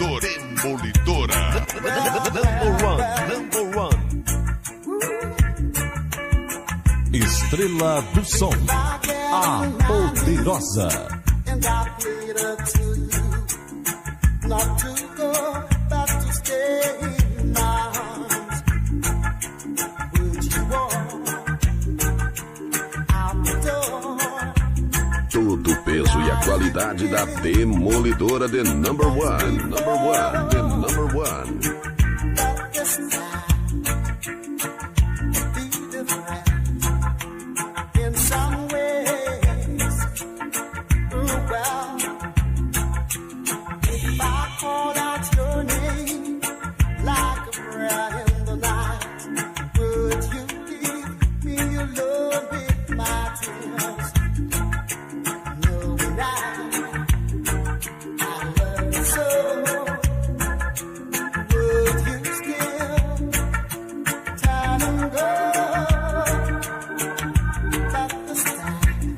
Demolidora. Number one. Estrela do Som, a poderosa. And I plead to you not to go, but to stay in my arms. Would you walk out the door? Todo o peso e a qualidade da Demolidora de number one. The number one. But this time be different in some ways. Well, if I call out your name like a prayer in the night, would you give me your love with my tears? Knowing I love you so, would you still turn and go? But this time,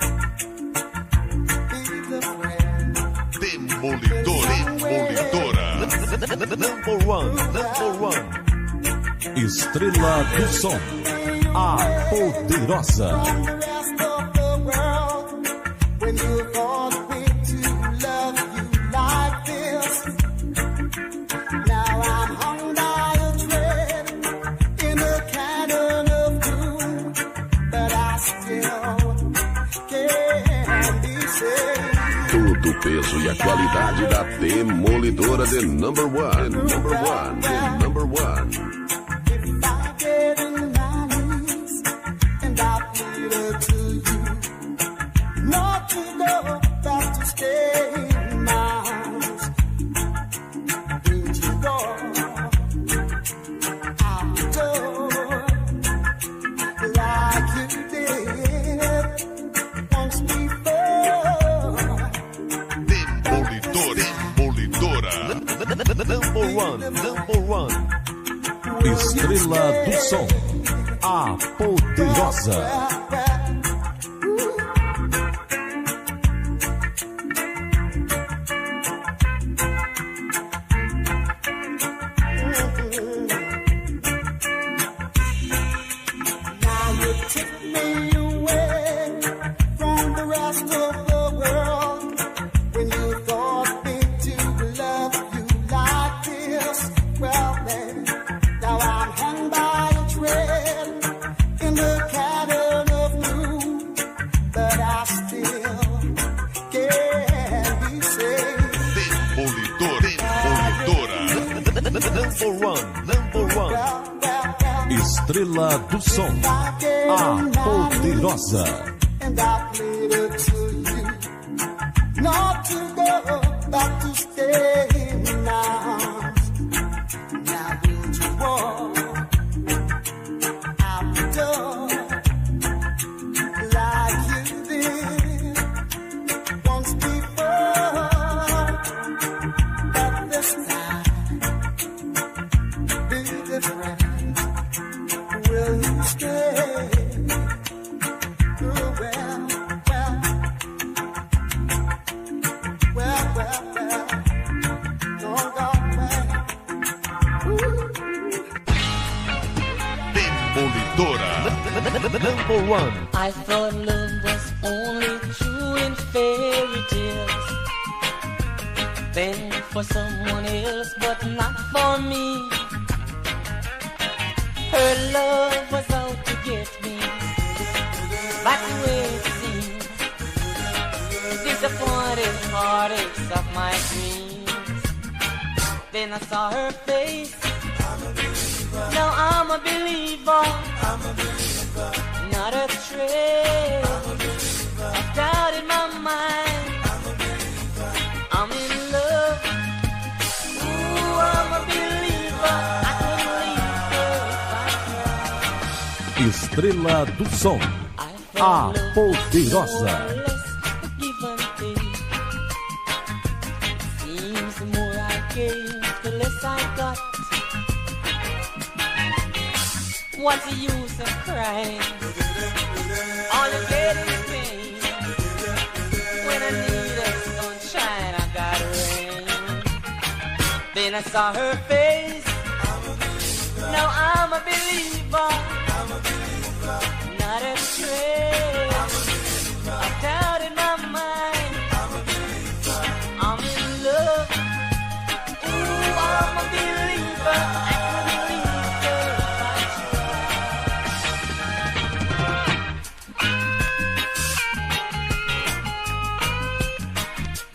be different. Demolidora. Number one. Estrela do Som, a poderosa. From the rest of the world, when you thought me to love you like this, now I'm hung by a thread in a cannon of doom, but I still can't be saved. Todo o peso e a qualidade da Demolidora de number one. The number one. If I get on my knees and I plead to you not to go, but to stay in my arms, would you go out the door like you did once before? Demolidora. Number one. Estrela do Som, a poderosa. Now you took me away from the rest of the world when you thought me to love you like this. Well then, now I'm hung by a thread in the cannon of blue, but I still can't be saved. Demolidora. Number one. Estrela do Som, a poderosa. And I pleaded to you not to go, but to stay in my arms. Now would you walk out the door like you did once before? But this time, be different. Will you stay? Demolidora. Number one. I thought love was only true in fairy tales. Then for someone else, but not for me. Her love was out to get me. That's the way it seems. Disappointed heartaches of my dreams. Then I saw her face. Now I'm a believer. Not a trace of doubt in my mind. I'm in love. Ooh, I'm a believer. I can leave her if I try. Estrela do Som, a poderosa. Give and take. Seems the more I gave, the less I got. What's the use of crying? All you get is pain. When I need a sunshine, I got rain. Then I saw her face. Now I'm a believer. Not a trace of doubt in my mind. I'm in love. Ooh, I'm a believer. I'm a believer.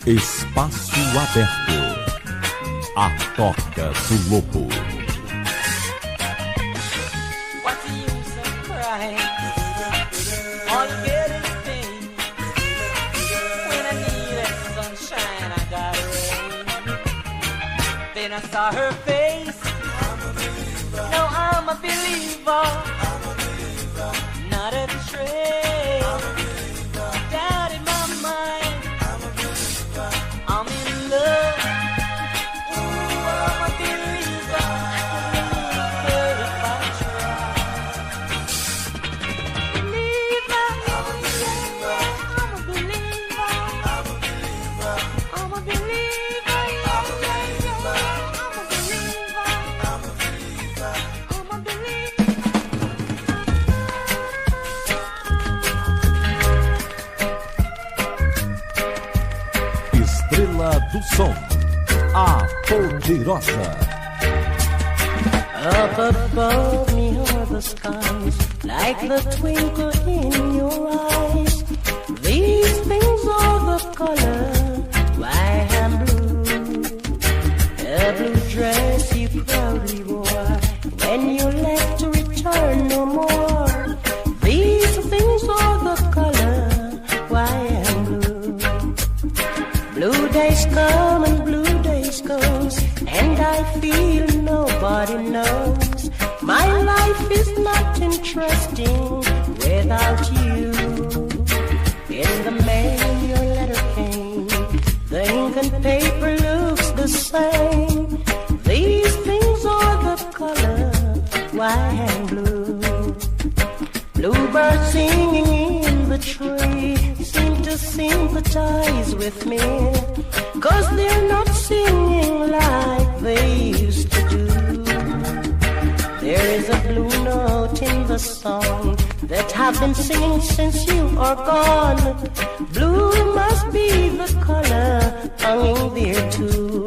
Espaço Aberto. A Toca do Lobo. What's the use of crying? All you get is pain. When I needed sunshine, I got rain. Then I saw her face. Now I'm a believer. Not a trace. Doubt in my mind. I'm in love. Estrela do Som, a poderosa. Up above me are the skies, like the twinkle in your eyes. These things are the color white and blue. A blue dress you proudly wore when you left to return no more. These things are the color white and blue. Blue days come and blue days goes, and I feel nobody knows. My life is not interesting without you. In the mail your letter came, the ink and paper looks the same. These things are the color white and blue. Bluebirds singing in the tree seem to sympathize with me, 'cause they're not singing like they used to do. There is a blue note in the song that I've been singing since you are gone. Blue must be the color hanging there too.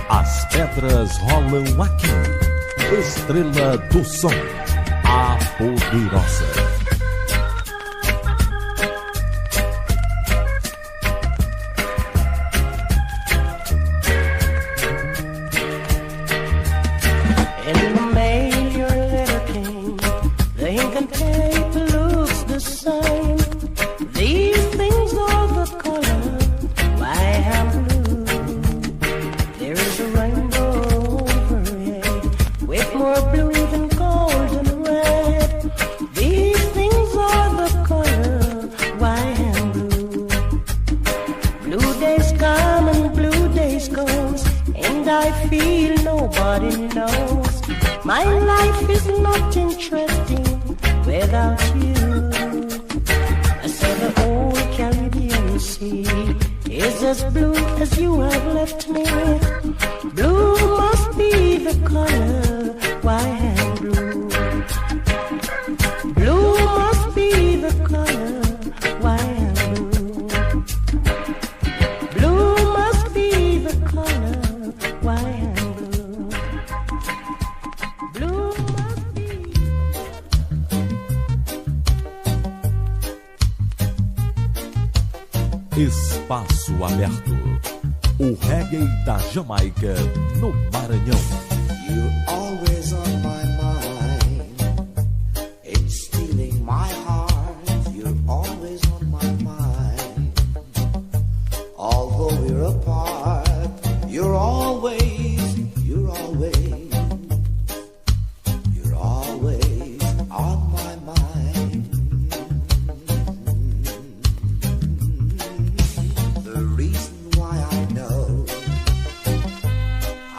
As pedras rolam aqui. Estrela do Som, a poderosa. My life is not interesting without you. I said the whole Caribbean Sea is as blue as you have left me. Blue must be the color white and blue. Blue must be the color white and blue. Blue must be the color white and blue. Blue must be. Espaço Aberto. O reggae da Jamaica no Maranhão. You're always on my mind, it's stealing my heart. You're always on my mind. Although we're apart, you're always on my mind. The reason why I know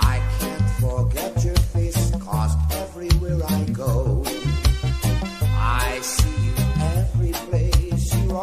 I can't forget your face, 'cause everywhere I go I see you every place. You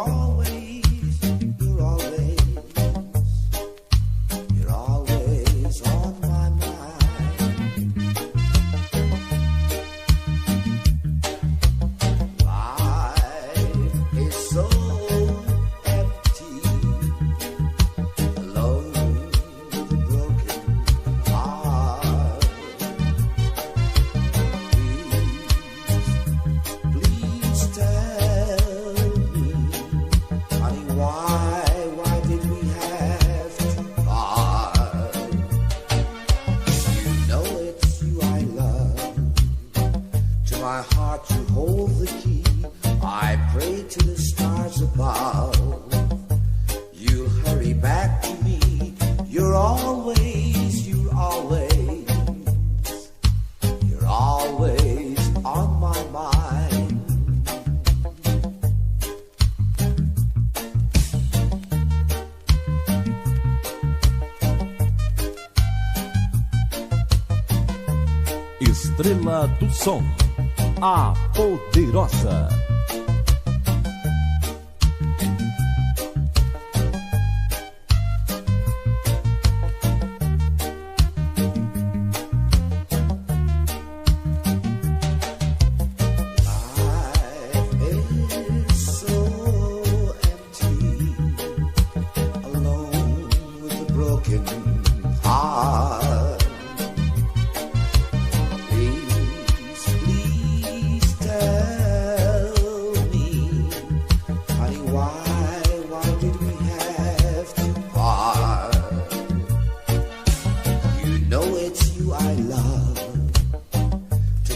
my heart you hold the key. I pray to the stars above. You'll hurry back to me. You're always on my mind. Estrela do Som, a poderosa.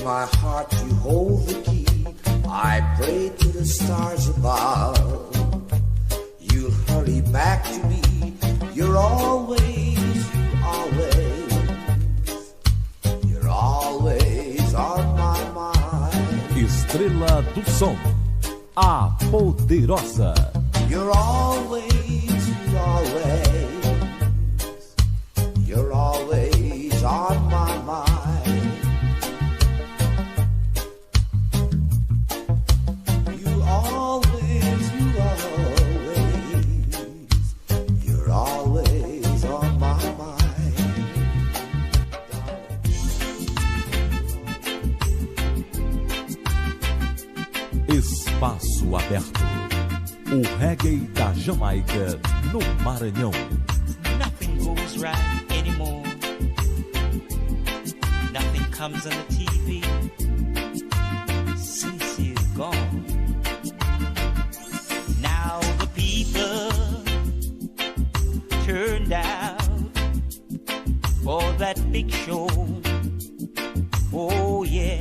My heart you hold the key. I pray to the stars above. You'll hurry back to me. You're always on my mind. Estrela do Som, a poderosa. You're always on my mind. Espaço aberto. O reggae da Jamaica no Maranhão. Nothing goes right anymore. Nothing comes on the TV since you're gone. Now the people turned out for that big show. Oh yeah.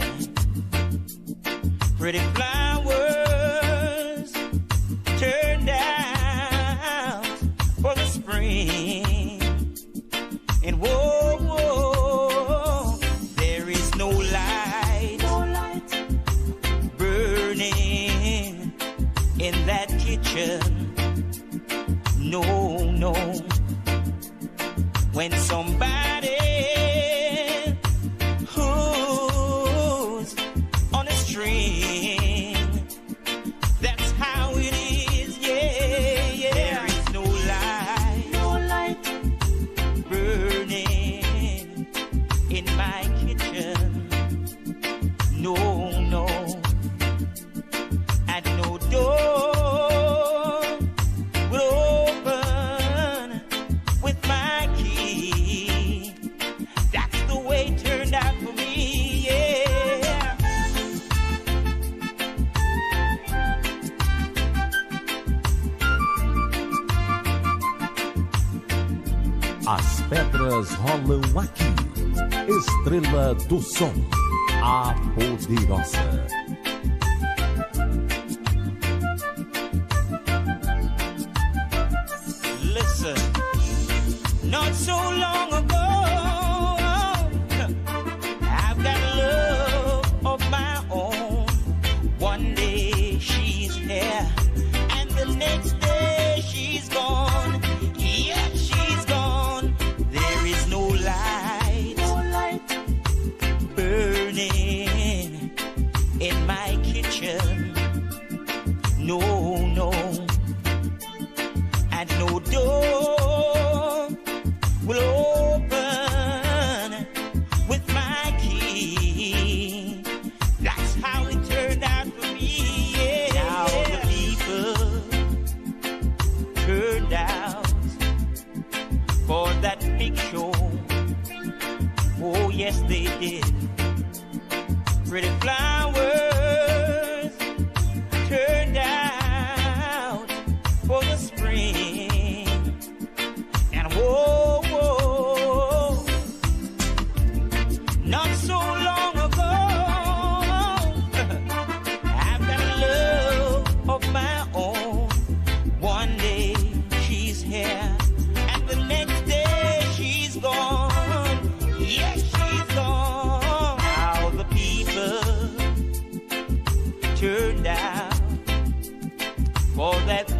Pretty flowers turned out for the spring. And whoa, whoa, there is no light burning in that kitchen. No, no. When somebody who's on a string, that's how it is, yeah, yeah. There is no light burning in my kitchen. No, no. And no door will open with my key. That's the way it turned out for me, yeah. As pedras rolam aqui. Estrela do Som, a poderosa. Listen, not so long ago, I've got love of my own. One day she's here, and the next day she's gone. Yeah, she's gone. There is no light burning in my kitchen. No, no. And no door will open with my key. That's how it turned out for me, yeah. Now the people turned out for that big show. Oh yes they did. Pretty flowers turned out for the spring. And whoa, whoa, not so long ago,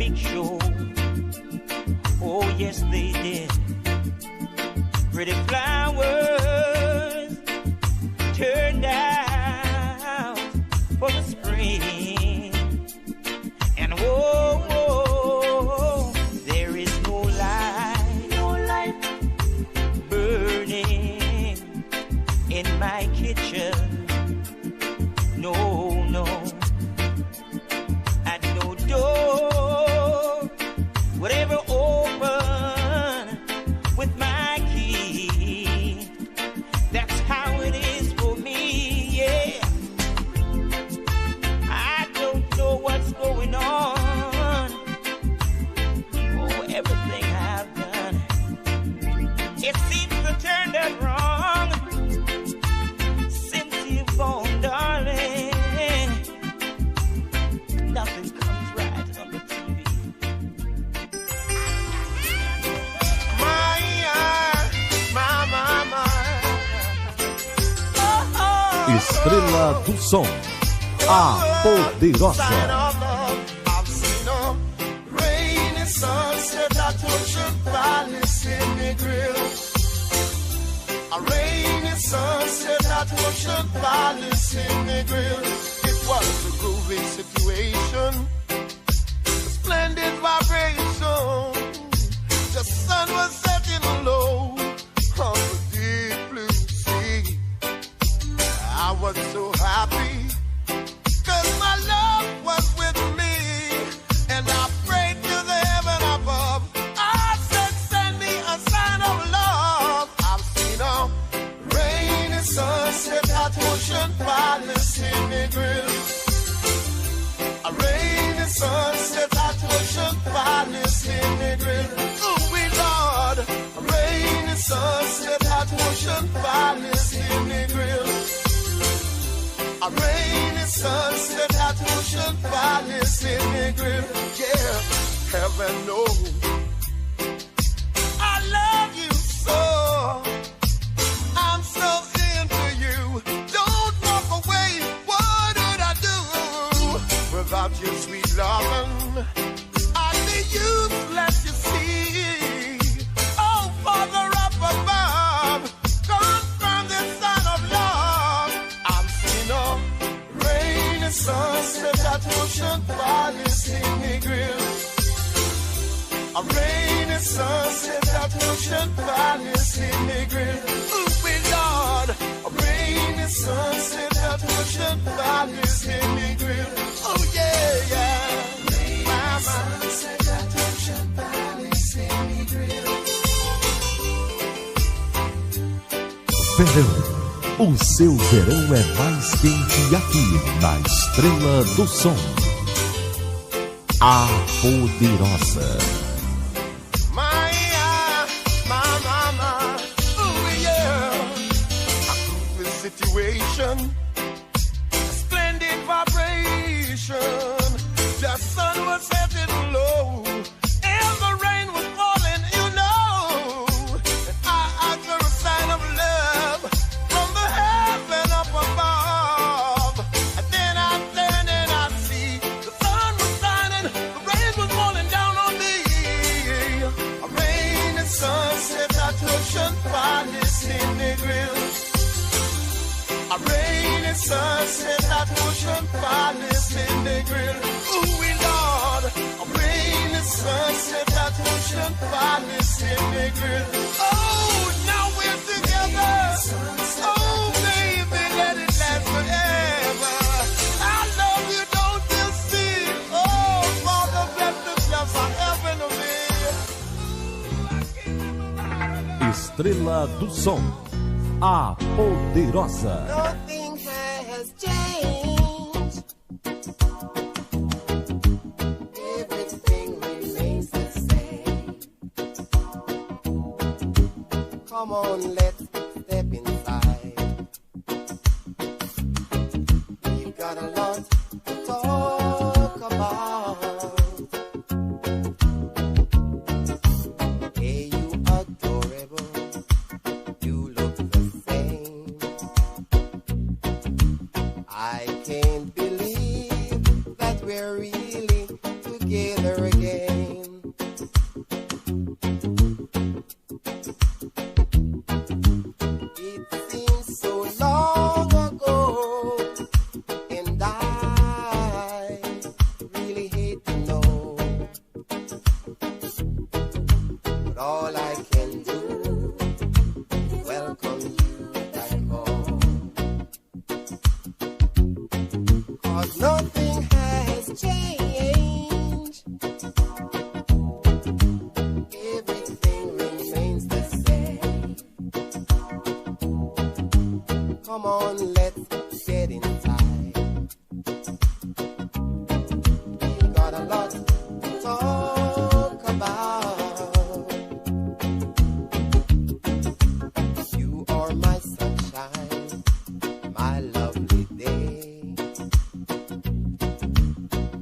big show. Oh, yes, they did. Pretty flowers turned out for the spring. And oh, there is no light burning in my kitchen. No, no. And no door would ever open with my key. That's how it is for me, yeah. I don't know what's going on. Oh, everything I've done, it seems to turn out wrong. Since you've gone, darling, nothing comes right on the TV. Estrela do Som, a poderosa. I've seen a rainy sunset at Ocean Palace in the grill. A rainy sunset at Ocean Palace in the grill. It was a groovy situation, a splendid vibration. The sun was setting low on the deep blue sea. I was so happy, 'cause my love was with me, and I prayed to the heaven above. I said, send me a sign of love. I've seen a rainy sunset at Ocean Palace in the grill. A rainy sunset at Ocean Palace in the grill. Oh, we Lord, a rainy sunset at Ocean Palace in the grill. A rainy sunset at Ocean Palace in the grill. Yeah, heaven knows I love you so. I'm so into you. Don't walk away. What would I do without your sweet loving? I'd be useless, you see. Oh, Father up above, confirm this sign of love. I've seen a rainy sunset at Ocean Palace in the grill. A rainy sunset at Ocean Palace in the grill. Ooh, we Lord, a rainy sunset at Ocean Palace in the grill. Oh yeah, yeah. Rainy sunset at Ocean Palace in the grill. Verão. O seu verão é mais quente aqui na Estrela do Som. A poderosa. Situation, a splendid vibration. The sun was setting low, and the rain was falling, you know. And I asked for a sign of love from the heaven up above. And then I turned and I see the sun was shining, the rain was falling down on me. A rainy sunset at Ocean Palace in the grill. A rainy sunset at Ocean Palace in the grill. Ooh, we Lord, a rainy sunset at Ocean Palace in the grill. Oh, now we're together. Oh, baby, let it last forever. I love you, don't you see? Oh, Father, bless the love forever to me. Estrela do Som, a poderosa. Nothing has changed. Everything remains the same. Come on, let's step inside. We've got a lot to talk about. Hey, you adorable. You look the same. I can't believe that we're really together again. 'cause nothing has changed. Everything remains the same. Come on, let's get inside. We got a lot to talk about. You are my sunshine, my lovely day.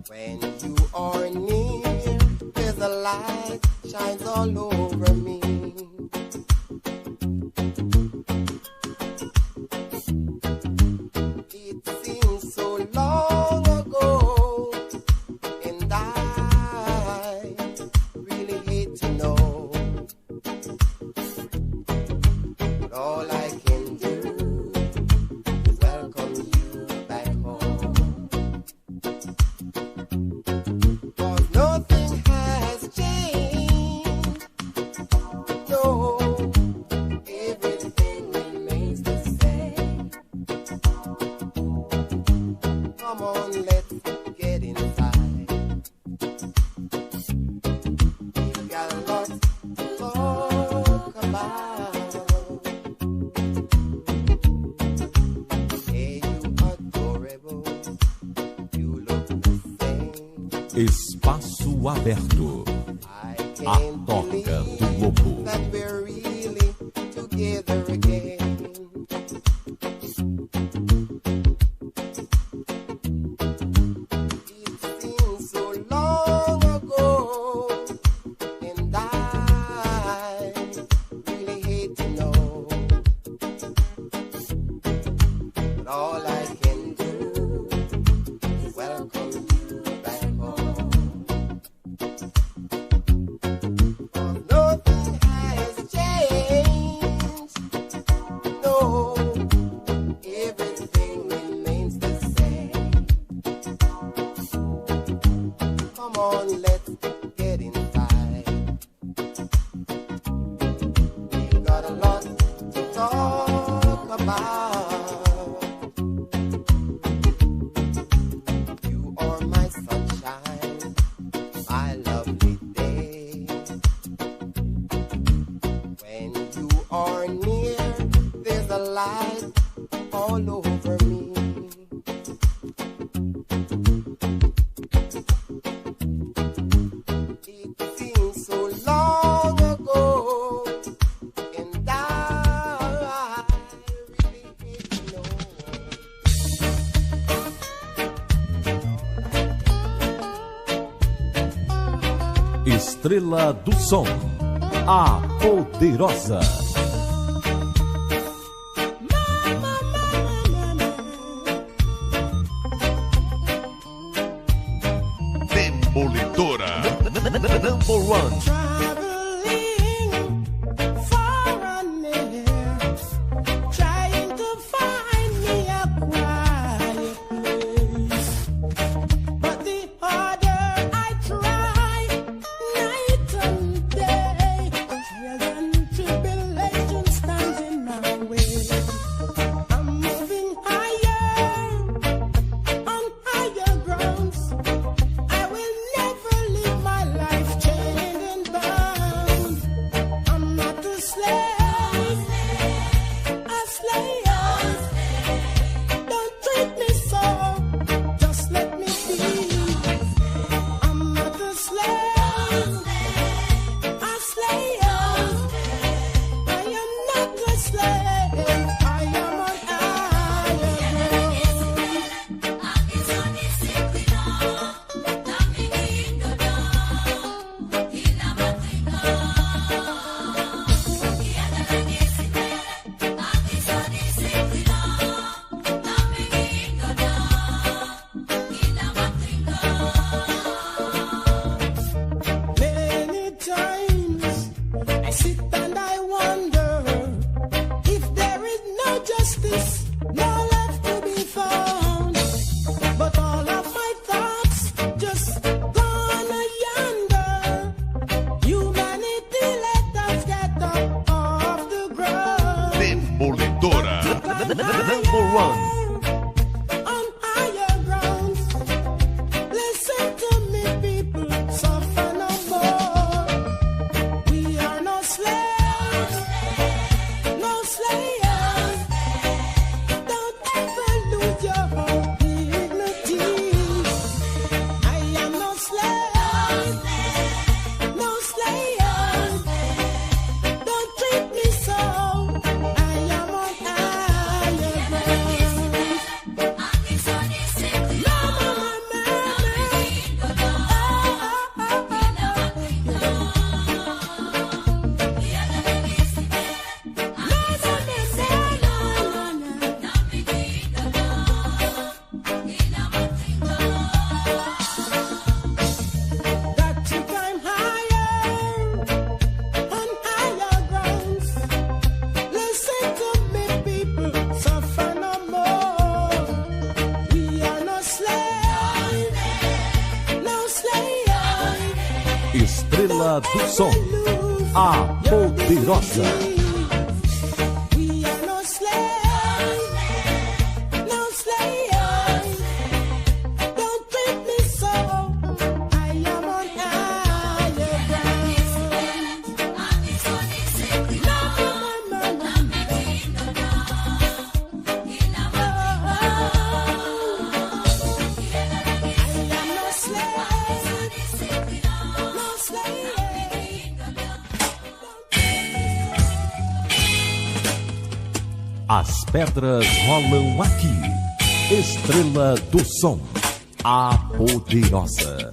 When you are near, there's a light shines all over me. It seems so long ago, and I really hate to know. But all I can do is welcome you back home. 'Cause nothing has changed. No, everything remains the same. Come on, let's get inside. We've got a lot to talk about. Hey, you adorable. You look the same. Espaço Aberto. I A can't Toca do believe Lobo. that we're really together again. It seems so long ago, and I really hate to know. But all I can do is welcome you back home. 'Cause nothing has changed. No, everything remains the same. Come on, let's get inside. We've got a lot to talk about. You are my sunshine, my lovely day. When you are near, there's a light all over me. It seems so long ago, and I really hate to know. Estrela do Som. A Poderosa. Demolidora. Number one. Traveling far and near, trying to find me a quiet place. But the harder I try, night and day, trials and tribulations stand in my way. I'm moving higher, on higher grounds. I will never live my life chained and Estrela do Som, a poderosa. We are no slave, no slave. Don't treat me so. I am on higher ground. As pedras rolam aqui. Estrela do Som, a poderosa.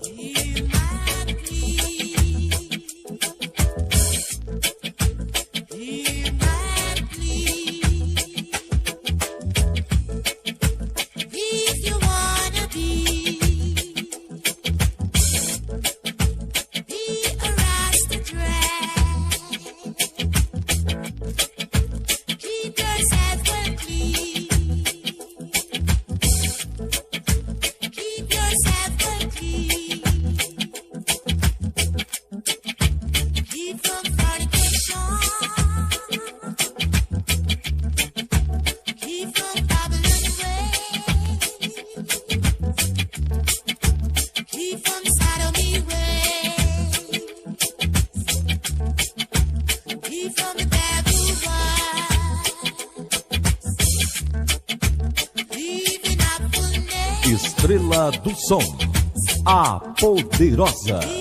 Estrela do Som, a poderosa.